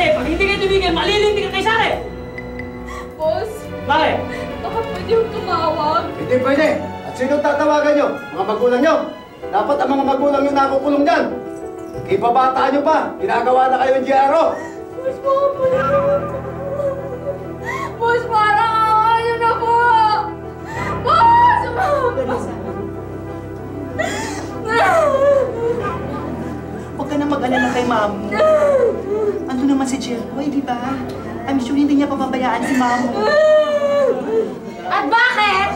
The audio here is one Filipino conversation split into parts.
Kasi pag hindi kayo tumigil, malilintik ka kayo sa akin! Boss! Bakit? Baka pwede yung tumawag. Hindi pwede. At sino tatawagan nyo? Mga magulang nyo. Dapat ang mga magulang nyo nakukulong dyan. Ibabata nyo pa. Ginagawa na kayo ng GRO. Boss, baka pala. Boss, parang awa nyo na po. Boss! Huwag ka na mag-alala kay Mamo. Ando naman si Jericho, di ba? I'm sure hindi niya pababayaan si Mamo. At bakit?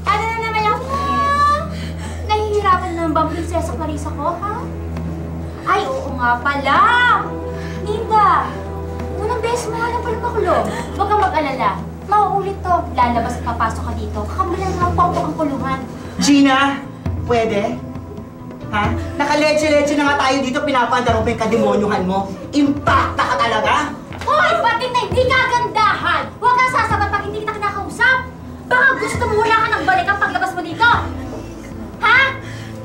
Ano na naman yung... Nahihirapan na ba ang prinsesa Clarissa ko, ha? Ay, oo nga pala! Ninda! Unang beses mo nga lang pala makulong. Huwag kang mag-alala. Mauulit to. Lalabas at papasok ka dito. Kakamalan nga pa ang kulungan. Gina, pwede? Ha? Nakaleche-leche na nga tayo dito, pinapandaro pa yung kademonyuhan mo. Impacta ka talaga? Hoy! Pati na hindi kagandahan! Huwag kang sasabat pag hindi kita kinakausap! Baka gusto mo wala ka nang balikan paglabas mo dito! Ha?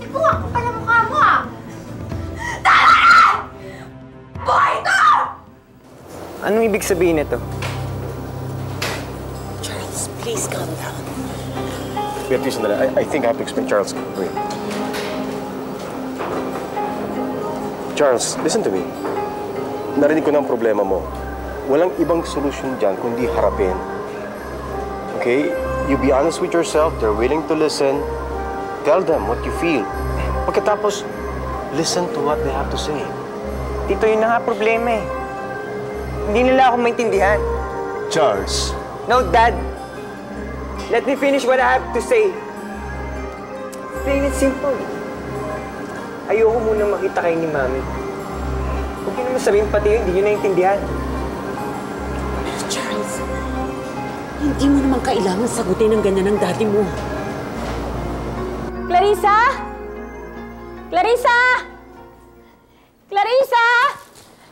Ikuha ko pala mukha mo, ah! Tama na! Buhay ito! Anong ibig sabihin nito? Charles, please calm down. Beatrice, I think I have to explain. Charles, wait. Charles, listen to me. Narinig ko na ang problema mo. Walang ibang solusyon dyan kundi harapin. Okay? You be honest with yourself. They're willing to listen. Tell them what you feel. Pagkatapos, listen to what they have to say. Tito, yun na nga problema eh. Hindi nila ako maintindihan. Charles. No, Dad. Let me finish what I have to say. Plain and simple. Ayoko muna makita kayo ni Mami. Huwag niyo naman sabihin pati yun, hindi niyo naiintindihan. Charles, hindi mo naman kailangan sagutin ng ganyan ng daddy mo. Clarissa? Clarissa? Clarissa?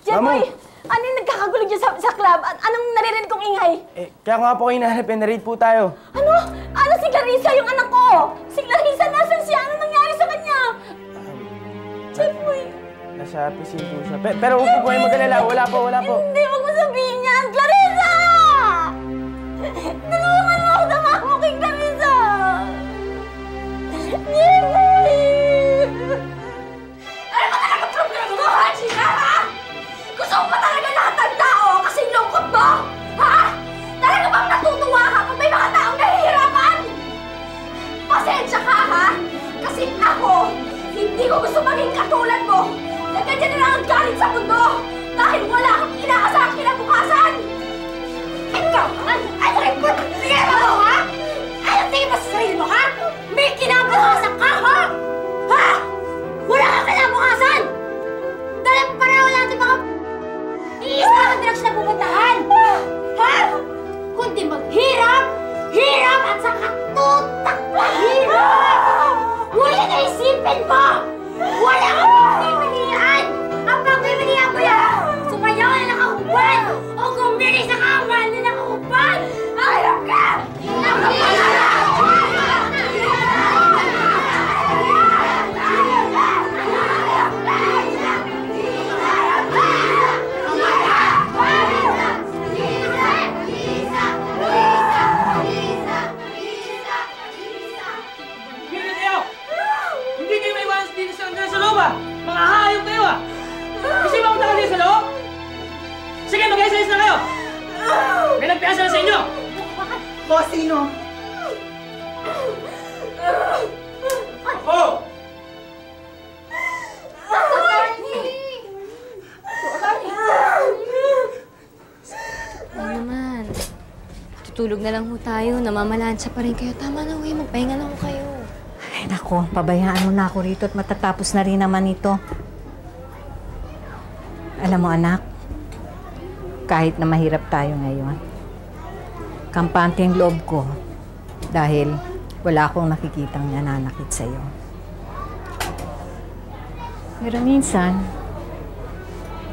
Jeboy, ano yung nagkakagulo dyan sa club? Anong naririnig kong ingay? Kaya nga po kayo nahanap, na-raid po tayo. Ano? Ano si Clarissa, yung anak ko? Si Clarissa, nasan siya? Ano nangyari sa kanya? Jeboy. Nasa pisil po siya. Pero huwag po kayo mag-alala. Wala po. Hindi, huwag mo sabihin yan! Clarissa! Tulungan mo ako sa mga mo kay Clarissa! Jeboy! Ano ba talaga problema mo, ha, Gina, ha? Gusto mo ba talaga lahat ng tao kasing lungkot mo? Ha? Talaga bang natutuwa ka pag may mga taong nahihirapan? Pasensya ka, ha? Kasi ako, hindi ko gusto maging katulad mo na ganyan na lang ang galit sa mundo dahil wala kang inaasahang kinabukasan! Ikaw! Ano rin po? Sige mo, ha? Ano tingin mo sa sarili mo, ha? May kinabukasan ka, ha? Ha? Wala kang kinabukasan! Dahil pareho natin mga iisa ang direksyon na pupuntahan! Ha? Kundi maghirap, hirap at saka tutak na hirap! Ngunit naisipin mo! Wala kang pagpipilian! Ang pagpipilian ko yan! Sumayaw na nakahubad! O gumili sa kama na nakahubad! Ayok ka! Hindi kayo may iwanan dito sa loob, ah! Mga hayop kayo, ah! Kasi mapunta ka dito sa loob? Sige, mag-ayos-ayos na kayo! May nagpiyasa na sa inyo! Boss, sino? Oh! Ano naman? Tutulog na lang ho tayo. Namamalansya pa rin kayo. Tama na, uy. Magpahinga na ho kayo. Ay, nako. Pabayaan mo na ako rito at matatapos na rin naman ito. Alam mo, anak, kahit na mahirap tayo ngayon, kampante ang loob ko dahil wala akong nakikitang nananakit sa'yo. Pero minsan,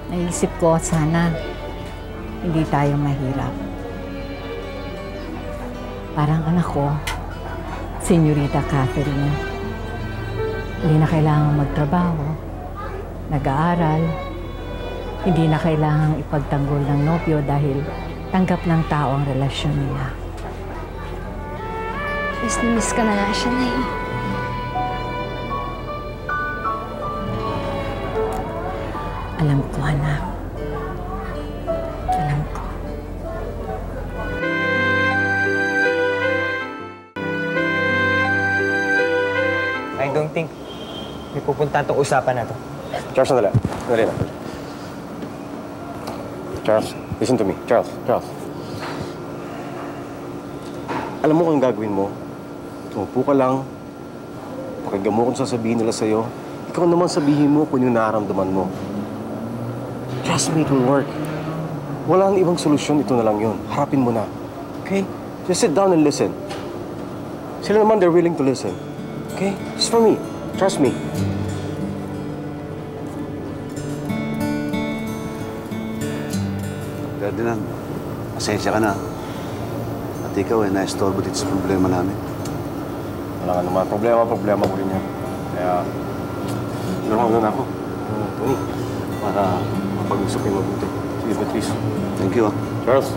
naisip ko sana hindi tayo mahirap. Parang anak ko, Senyorita Catherine, hindi na kailangan magtrabaho, nag-aaral, Hindi na kailangang ipagtanggol ng nobyo dahil tanggap ng tao ang relasyon nila. Miss na miss ka na nga siya na eh. Alam ko, anak. Alam ko. I don't think may pupunta itong usapan na to. Charles, sandali. Sandali na. Charles, listen to me. Charles. Alam mo kung ang gagawin mo? Tumupo ka lang. Pakinggan mo kung sasabihin nila sa'yo. Ikaw naman sabihin mo kung yung nararamdaman mo. Trust me, it will work. Walang ibang solusyon, ito na lang yun. Harapin mo na. Okay? Just sit down and listen. Sila naman, they're willing to listen. Okay? Just for me. Trust me. Ferdinand, pasensya ka na. At ikaw na-estorbo dito sa problema namin. Wala nga naman. Problema mo rin yan. Kaya, normal na ako. Tony, para mapag-usap yung mabuti. Sige, Beatrice. Thank you, Charles.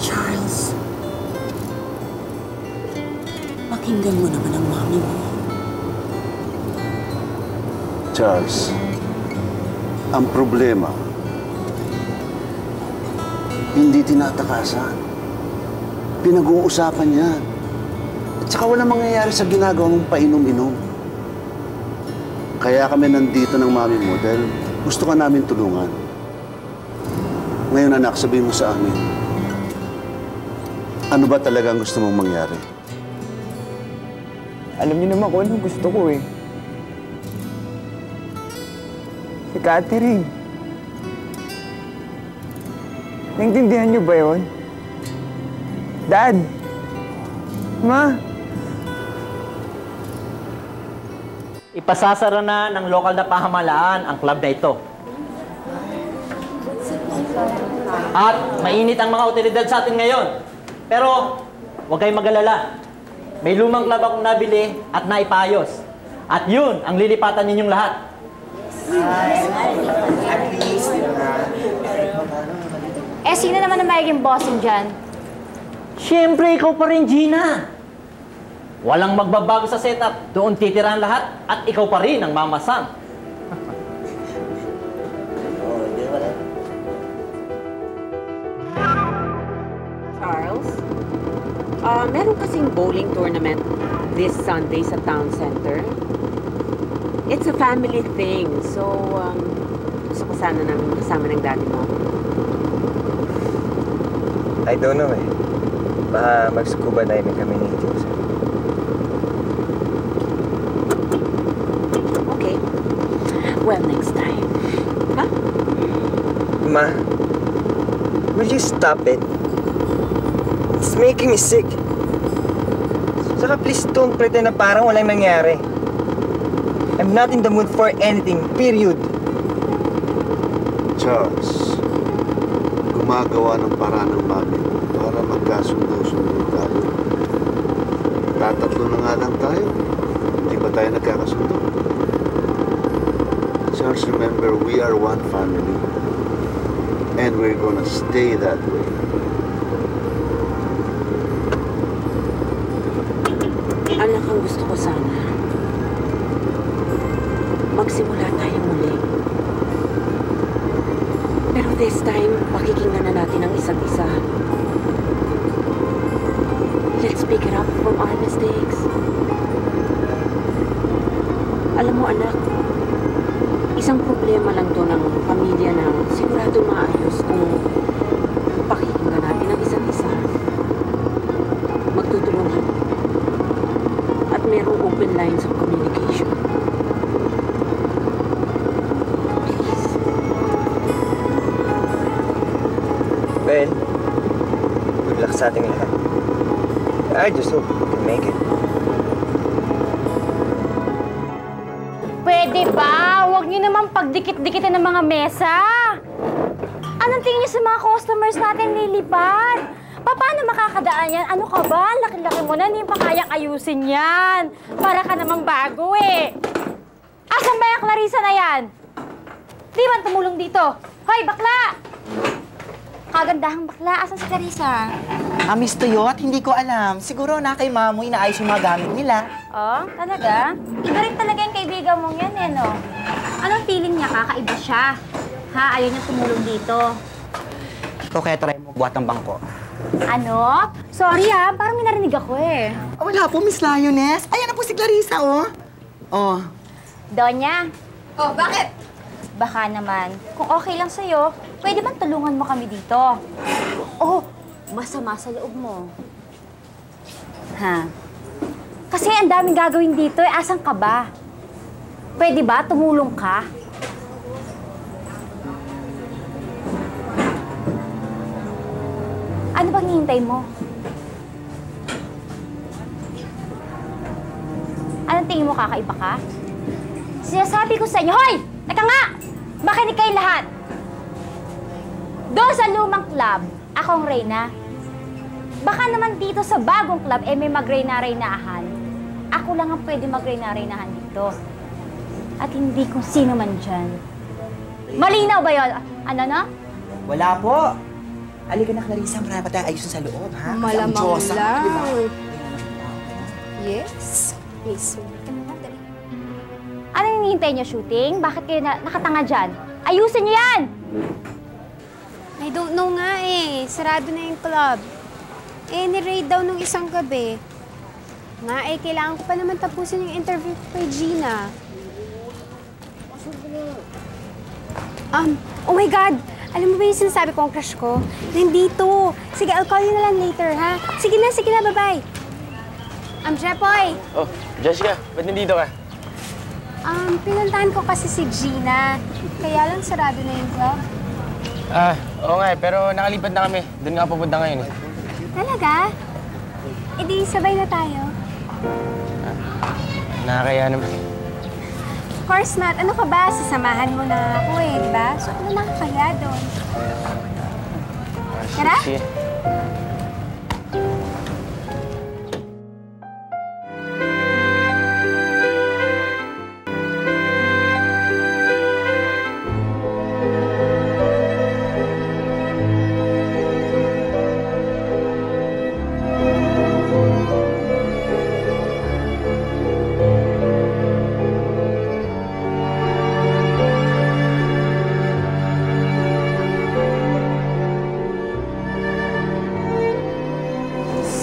Charles, pakinggan mo naman ang mami mo. Charles, ang problema, hindi tinatakasan. Pinag-uusapan yan. At saka walang mangyayari sa ginagawa mong painom-inom. Kaya kami nandito ng mami mo dahil gusto ka namin tulungan. Ngayon, anak, sabihin mo sa amin, ano ba talagang gusto mong mangyari? Alam niyo naman kung anong gusto ko eh. Si Catherine. Naintindihan niyo ba yun? Dad! Ma! Ipasasara na ng lokal na pamahalaan ang club na ito. At mainit ang mga otoridad sa atin ngayon. Pero huwag kayong mag-alala. May lumang club akong nabili at naipayos. At yun ang lilipatan ninyong lahat. Eh, sino naman ang magiging bossing dyan? Siyempre, ikaw pa rin, Gina. Walang magbabago sa setup. Doon titirahan lahat at ikaw pa rin ang mamasang. Charles, meron kasing bowling tournament this Sunday sa town center. It's a family thing, so gusto ko sana namin kasama ng daddy mo. I don't know eh. Baka mag-scuba diving kami ni Joseph. Okay. Well, next time. Ha? Ma, will you stop it? It's making me sick. Saka please don't pretend na parang walang nangyari. I'm not in the mood for anything, period. Charles, gumagawa ng paraan ng mami para magkasundo-sundo tayo. Tatatlo na nga lang tayo. Hindi ba tayo nagkakasundo? Charles, remember, we are one family. And we're gonna stay that way. Anak, ang gusto ko sana, magsimula tayo muli. Pero this time, pakikinggan na natin ang isa't isa. Let's pick it up from our mistakes. Alam mo, anak, isang problema lang to ng pamilya na sigurado maayos kung pakikinggan natin ang isa't isa. Magtutulungan. At merong open lines of communication. Please. Well, good luck sa ating lahat. I just hope we can make it. Pwede ba? Huwag niyo naman pagdikit-dikitan ng mga mesa. Anong tingin niyo sa mga customers natin lilipad? Paano makakadaan yan? Ano ka ba? Laki-laki mo na, hindi pa kayang ayusin yan. Para ka namang bago eh. Asan ba yung Clarissa na yan? Di man tumulong dito? Hoy, bakla! Kagandahang bakla, asan si Clarissa? Miss Tuyot, hindi ko alam. Siguro na kay Mamo inaayos yung mga gamit nila. Oh, talaga? Iba rin talaga yung kaibigan mong yan eh, no? Anong feeling niya? Kakaiba siya. Ha? Ayaw niya tumulong dito. Ikaw kaya try mo buhat ng bangko. Ano? Sorry ha, parang may narinig ako eh. Wala po, Miss Lioness. Ayan na po si Clarissa, oh. Oh. Donya? Oh, bakit? Baka naman, kung okay lang sa'yo, pwede bang tulungan mo kami dito? Oh, masama sa loob mo. Ha? Kasi ang daming gagawin dito eh, asan ka ba? Pwede ba tumulong ka? Ano bang hihintay mo? Anong tingin mo, kakaiba ka? Sinasabi ko sa inyo, hoy! Teka nga! Makinig kayo lahat! Doon sa lumang club, akong reyna. Baka naman dito sa bagong club, may mag-reyna-reynahan. Ako lang ang pwede mag-reyna-reynahan dito. At hindi kung sino man dyan. Malinaw ba yun? Ano na? Wala po. Halika na, Clarissa. Marami pa tayong ayusin sa loob, ha? Kasi ang Malamang Diyosa, lang. di ba? Yes. Miss. Anong hinihintay niyo, shooting? Bakit kayo nakatanga dyan? Ayusin niyo yan! I don't know nga eh. Sarado na yung club. Ni-raid daw nung isang gabi. Nga kailangan ko pa naman tapusin yung interview ko kay Gina. Oh my God! Alam mo ba yung sinasabi ko ang crush ko? Nandito. Sige, I'll call you na lang later, ha? Sige na, bye-bye. Jepoy! Oh, Jessica, ba't nandito ka? Pinuntahan ko kasi si Gina. Kaya lang sarado na yung club. Oo nga pero nakalipat na kami. Doon nga pupunta ngayon eh. Talaga? E di sabay na tayo. Nakakaya naman. Of course not. Ano ka ba? Sasamahan mo na ako eh, di ba? So ano nakakaya doon? Tara? Sige.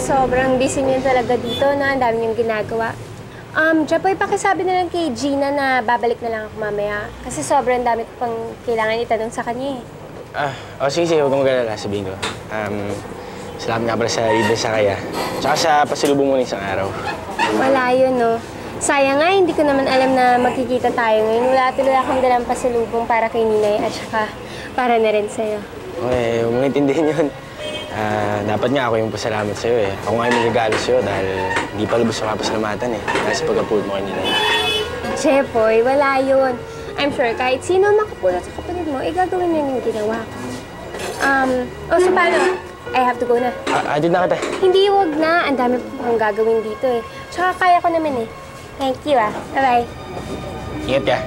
Sobrang busy niya talaga dito na ang dami niyang ginagawa. Jepoy, pakisabi na lang kay Gina na babalik na lang ako mamaya. Kasi sobrang dami ko pang kailangan itanong sa kanya eh. Sige, huwag kang mag-alala, sabihin ko. Salamat nga pala sa libre sa kaya. Tsaka sa pasalubong mo ng isang araw. Wala yun, no? Sayang nga, hindi ko naman alam na magkikita tayo ngayon. Wala tuloy akong dalang pasalubong para kay Ninay at saka para na rin sa'yo. Okay, huwag mong intindihin yun. Dapat nga ako yung pasalamat sa'yo eh. Ako nga yung magagalo sa'yo dahil hindi pa lubos ang kapasalamatan eh. Dahil sa pag-upload mo kanina. Jepoy, wala yun. I'm sure kahit sino makapulot sa kapatid mo, gagawin na yung ginawa ko. So paano? I have to go na. Adid na kita. Hindi, wag na. Ang dami pa pang gagawin dito eh. Tsaka kaya ko naman eh. Thank you ah. Bye-bye. Ingat ka.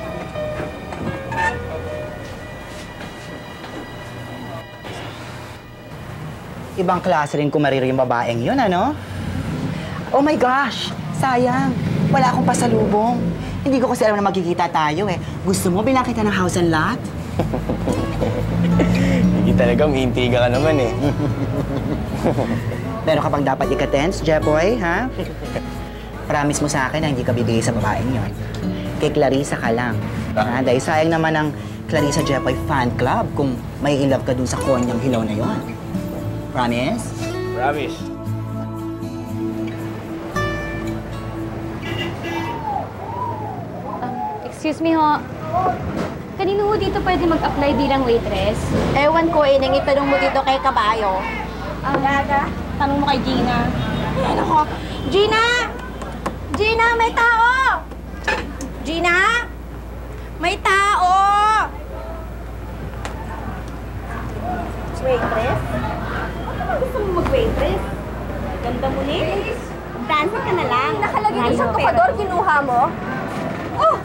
Ibang klase rin kung mariri yung babaeng yun, ano? Oh my gosh! Sayang! Wala akong pasalubong. Hindi ko kasi alam na magkikita tayo eh. Gusto mo bilang kita ng house and lot? Hindi talaga, umiintiga ka naman eh. Pero kapag dapat ika-tense, Jeboy, ha? Promise mo sa akin na hindi ka bibigay sa babaeng yun. Kay Clarissa ka lang. Ha? Dahil sayang naman ang Clarissa Jeboy fan club kung may in-love ka dun sa konyang hilaw na yon. Promise? Promise. Excuse me ho. Kanino ho dito pwede mag-apply bilang waitress? Ewan ko eh, nang itanong mo dito kay Kabayo. Gaga, tanong mo kay Gina. Ayan ako. Gina! Gina, may tao! Gina! May tao! tinidor, kinuha mo? Oh!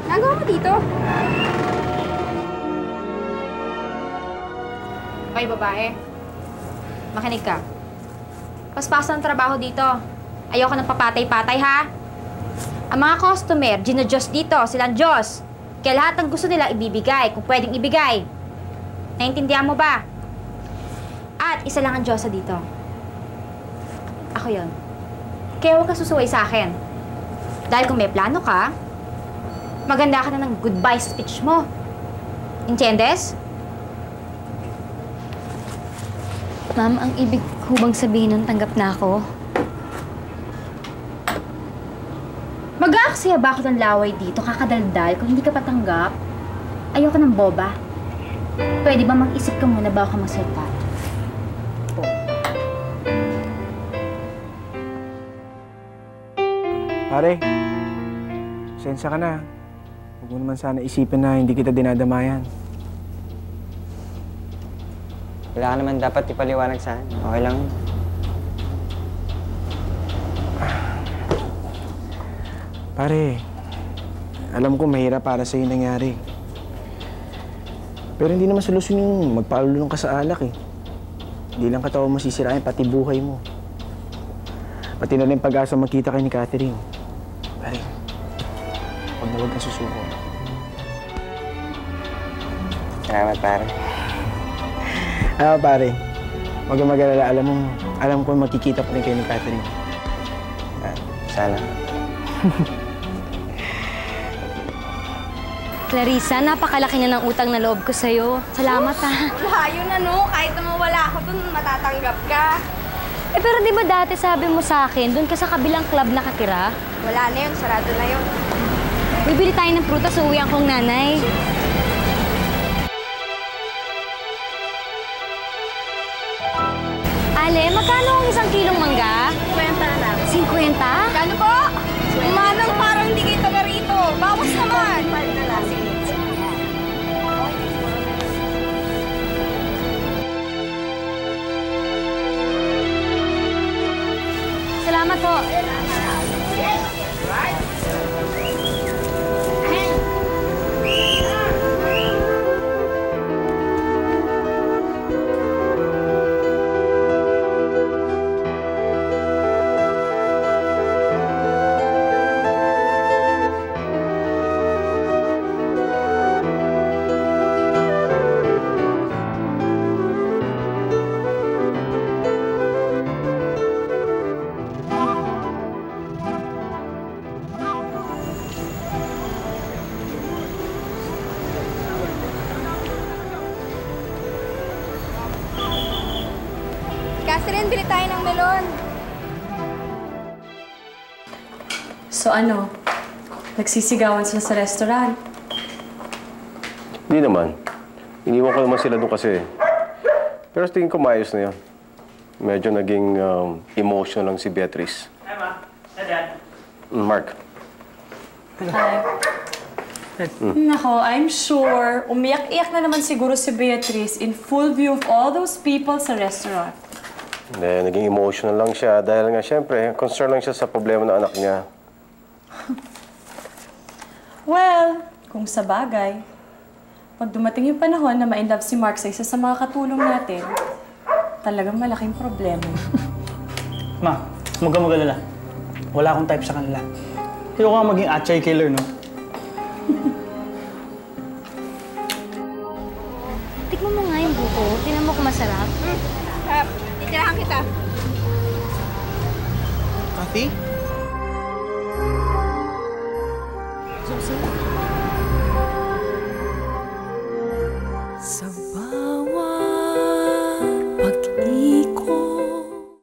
Nagawa mo dito? Okay, babae. Makinig ka. Paspas ng trabaho dito. Ayoko ng papatay-patay, ha? Ang mga customer, gina-Diyos dito, silang Diyos. Kaya lahat ng gusto nila ibibigay, kung pwedeng ibigay. Naintindihan mo ba? At isa lang ang Diyosa dito. Ako yon. Kaya huwag ka susuway sa akin. Dahil kung may plano ka, maganda ka na ng goodbye speech mo. Entiendes? Ma'am, ang ibig hubang sabihin nun, tanggap na ako. Mag-aaksaya ba ako ng laway dito, kakadaldal, kung hindi ka patanggap? Ayoko ng boba. Pwede ba mag-isip ka muna bago ka magsalita? Pare, sensya ka na. Huwag mo naman sana isipin na hindi kita dinadamayan. Wala ka naman dapat ipaliwanag sa akin. Okay lang. Pare, alam ko mahirap para sa'yo nangyari. Pero hindi naman solusyon yung magpalulong ka sa alak eh. Hindi lang katawan mo sisirain, pati buhay mo. Pati na rin pag-asa magkita kay ni Catherine. Pare, huwag na huwag kang susuko. Salamat, pare. Pare, huwag kang mag-alala. Alam ko makikita pa rin kayo ni Catherine. Sana. Clarissa, napakalaki na ng utang na loob ko sa'yo. Salamat, ha. Layo na, no? Kahit na mawala ako dun, matatanggap ka. Eh, pero di ba dati sabi mo sa akin, doon ka sa kabilang club nakatira? Wala na yun, sarado na yun. Bibili tayo ng prutas, uuwihan kong nanay. Ale, magkano ang 1 kilong mangga? 50 na lang. 50? Kano po? Manang parang hindi kayo taga rito. Bawas naman. 5 na lang. Salamat po. Catherine, bili tayo ng melon. So ano? Nagsisigawan sila sa restaurant? Hindi naman. Iniwan ko naman sila doon kasi. Pero tingin ko maayos na yun. Medyo naging emotional lang si Beatrice. Hi, Ma. Hi, Dad. Mark. Hi. Nako, I'm sure umiyak-iyak na naman siguro si Beatrice in full view of all those people sa restaurant. Hindi, naging emotional lang siya dahil nga siyempre, concern lang siya sa problema ng anak niya. Well, kung sa bagay, pag dumating yung panahon na ma-inlove si Mark sa isa sa mga katulong natin, talagang malaking problema. Ma, huwag kang mag-alala. Wala akong type sa kanila. Ayoko nga maging atchay killer, no? Tikman mo nga yung buko. Tingnan mo kung masarap. Titirahan kita. Kathy? Susan?